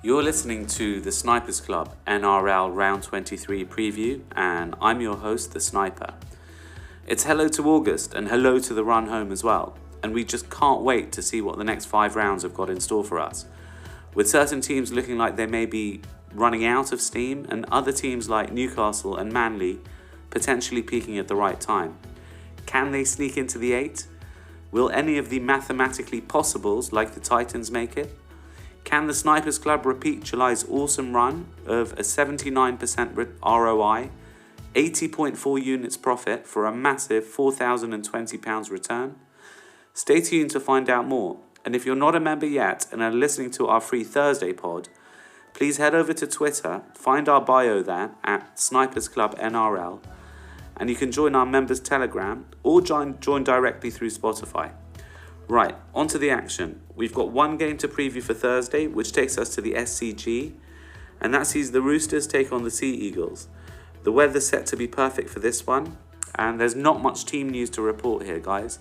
You're listening to the Snipers Club NRL Round 23 preview, and I'm your host, the Sniper. It's hello to August and hello to the run home as well, and we just can't wait to see what the next 5 rounds have got in store for us. With certain teams looking like they may be running out of steam, and other teams like Newcastle and Manly potentially peaking at the right time. Can they sneak into the 8? Will any of the mathematically possibles like the Titans make it? Can the Snipers Club repeat July's awesome run of a 79% ROI, 80.4 units profit for a massive £4,020 return? Stay tuned to find out more. And if you're not a member yet and are listening to our free Thursday pod, please head over to Twitter, find our bio there at Snipers Club NRL, and you can join our members Telegram or join directly through Spotify. Right, on to the action. We've got one game to preview for Thursday, which takes us to the SCG, and that sees the Roosters take on the Sea Eagles. The weather's set to be perfect for this one, and there's not much team news to report here, guys.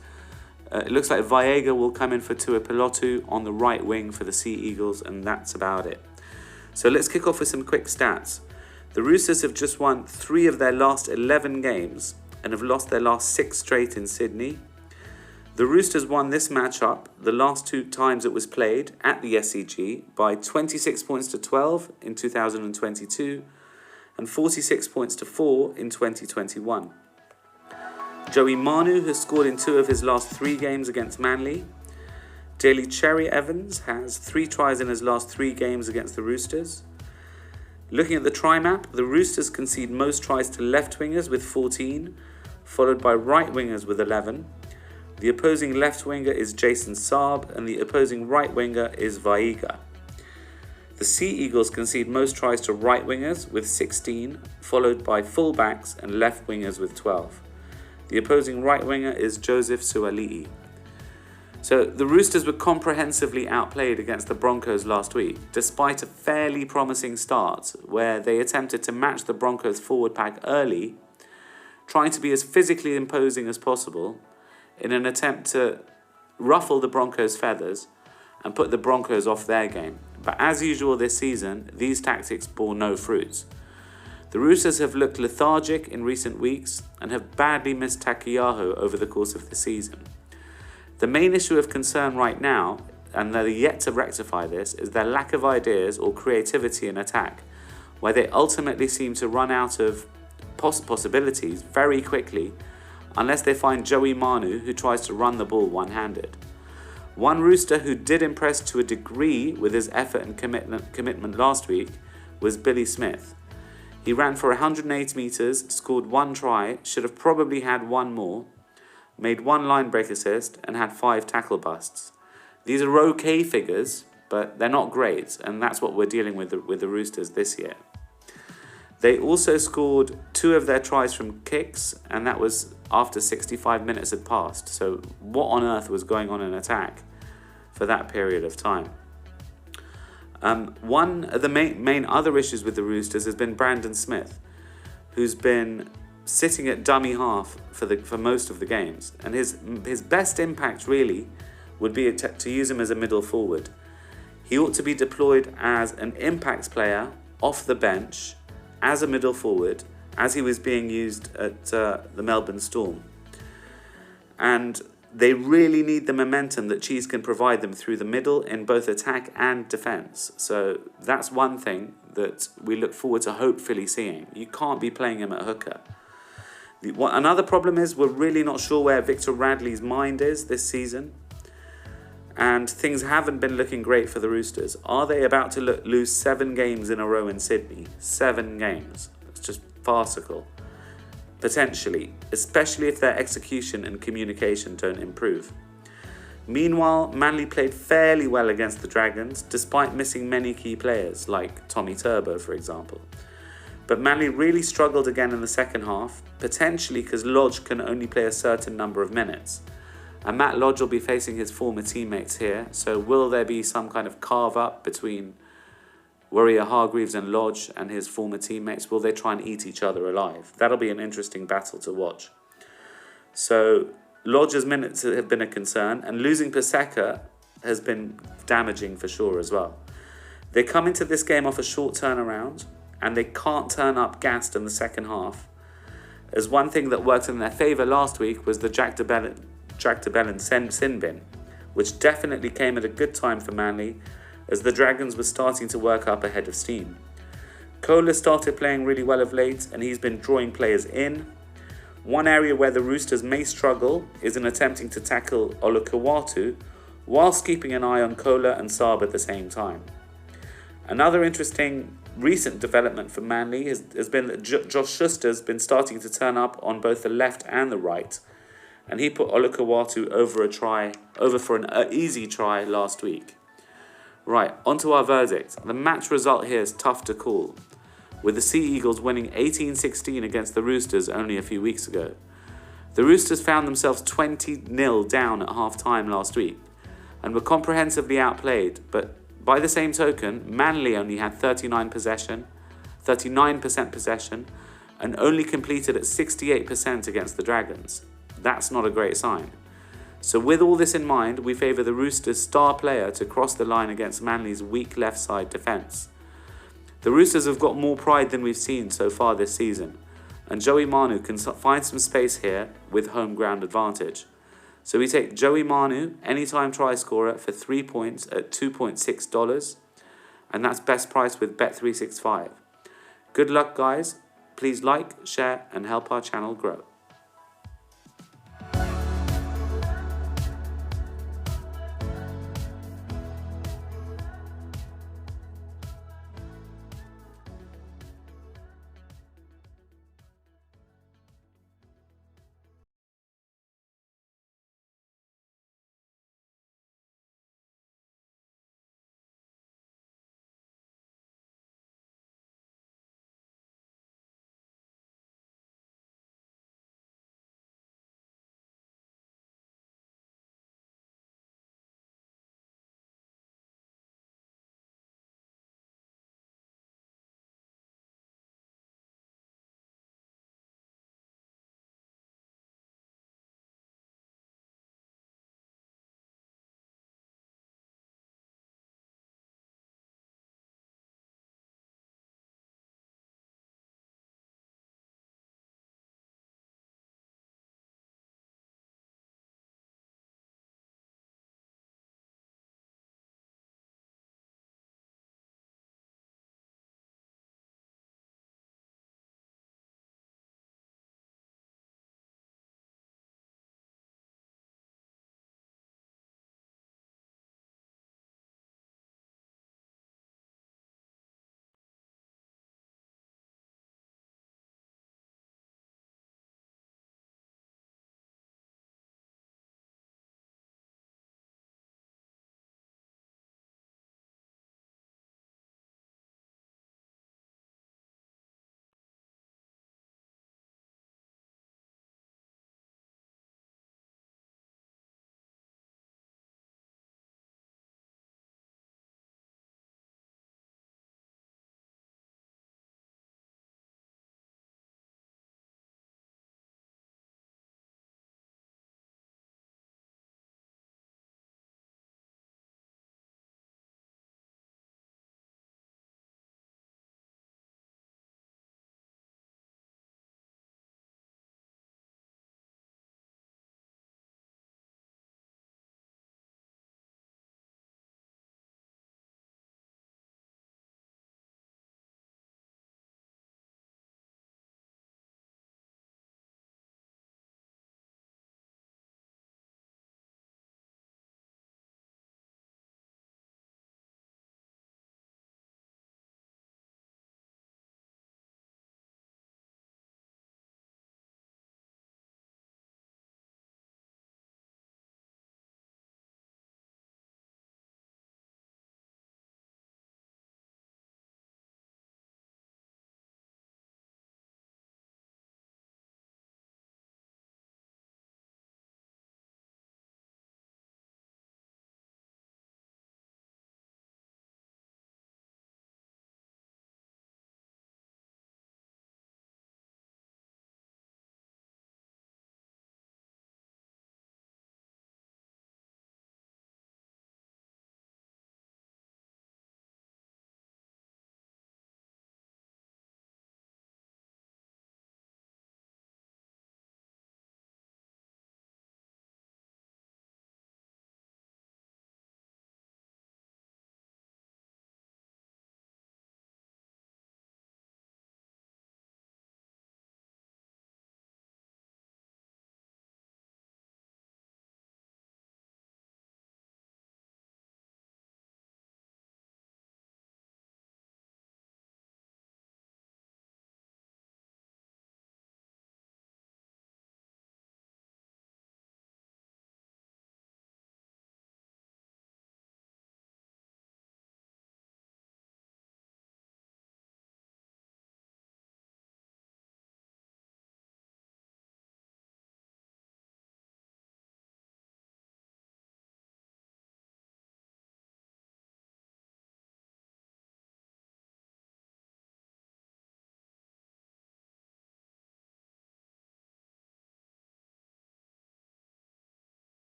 It looks like Viega will come in for Tuipulotu on the right wing for the Sea Eagles, and that's about it. So let's kick off with some quick stats. The Roosters have just won 3 of their last 11 games and have lost their last 6 straight in Sydney. The Roosters won this matchup the last 2 times it was played at the SCG by 26 points to 12 in 2022 and 46 points to 4 in 2021. Joey Manu has scored in 2 of his last 3 games against Manly. Daly Cherry Evans has 3 tries in his last 3 games against the Roosters. Looking at the try map, the Roosters concede most tries to left wingers with 14, followed by right wingers with 11. The opposing left winger is Jason Saab, and the opposing right winger is Viega. The Sea Eagles concede most tries to right wingers with 16, followed by fullbacks and left wingers with 12. The opposing right winger is Joseph Suali'i. So the Roosters were comprehensively outplayed against the Broncos last week, despite a fairly promising start where they attempted to match the Broncos forward pack early, trying to be as physically imposing as possible in an attempt to ruffle the Broncos' feathers and put the Broncos off their game. But as usual this season, these tactics bore no fruits. The Roosters have looked lethargic in recent weeks and have badly missed Takiyaho over the course of the season. The main issue of concern right now, and they're yet to rectify this, is their lack of ideas or creativity in attack, where they ultimately seem to run out of possibilities very quickly unless they find Joey Manu, who tries to run the ball one-handed. One Rooster who did impress to a degree with his effort and commitment last week was Billy Smith. He ran for 108 metres, scored 1 try, should have probably had 1 more, made 1 line break assist, and had 5 tackle busts. These are okay figures, but they're not great, and that's what we're dealing with the Roosters this year. They also scored 2 of their tries from kicks, and that was after 65 minutes had passed. So what on earth was going on in attack for that period of time? One of the main other issues with the Roosters has been Brandon Smith, who's been sitting at dummy half for most of the games, and his best impact really would be to use him as a middle forward. He ought to be deployed as an impact player off the bench as a middle forward, as he was being used at the Melbourne Storm. And they really need the momentum that Cheese can provide them through the middle in both attack and defence. So that's one thing that we look forward to hopefully seeing. You can't be playing him at hooker. Another problem is we're really not sure where Victor Radley's mind is this season. And things haven't been looking great for the Roosters. Are they about to lose 7 games in a row in Sydney? 7 games. It's just farcical. Potentially, especially if their execution and communication don't improve. Meanwhile, Manly played fairly well against the Dragons, despite missing many key players, like Tommy Turbo, for example. But Manly really struggled again in the second half, potentially because Lodge can only play a certain number of minutes. And Matt Lodge will be facing his former teammates here, so will there be some kind of carve-up between Warrior-Hargreaves and Lodge and his former teammates? Will they try and eat each other alive? That'll be an interesting battle to watch. So Lodge's minutes have been a concern, and losing Paseka has been damaging for sure as well. They come into this game off a short turnaround, and they can't turn up gassed in the second half. As one thing that worked in their favour last week was the Jack de Belin sin bin, which definitely came at a good time for Manly, as the Dragons were starting to work up ahead of steam. Kohler started playing really well of late, and he's been drawing players in. One area where the Roosters may struggle is in attempting to tackle Olukawatu, whilst keeping an eye on Kohler and Saab at the same time. Another interesting recent development for Manly has been that Josh Schuster's been starting to turn up on both the left and the right, and he put Olukawatu over for an easy try last week. Right, onto our verdict. The match result here is tough to call, with the Sea Eagles winning 18-16 against the Roosters only a few weeks ago. The Roosters found themselves 20-0 down at half-time last week, and were comprehensively outplayed, but by the same token, Manly only had 39% possession, and only completed at 68% against the Dragons. That's not a great sign. So with all this in mind, we favour the Roosters' star player to cross the line against Manly's weak left side defence. The Roosters have got more pride than we've seen so far this season, and Joey Manu can find some space here with home ground advantage. So we take Joey Manu, anytime try scorer, for 3 points at $2.6, and that's best price with Bet365. Good luck, guys. Please like, share, and help our channel grow.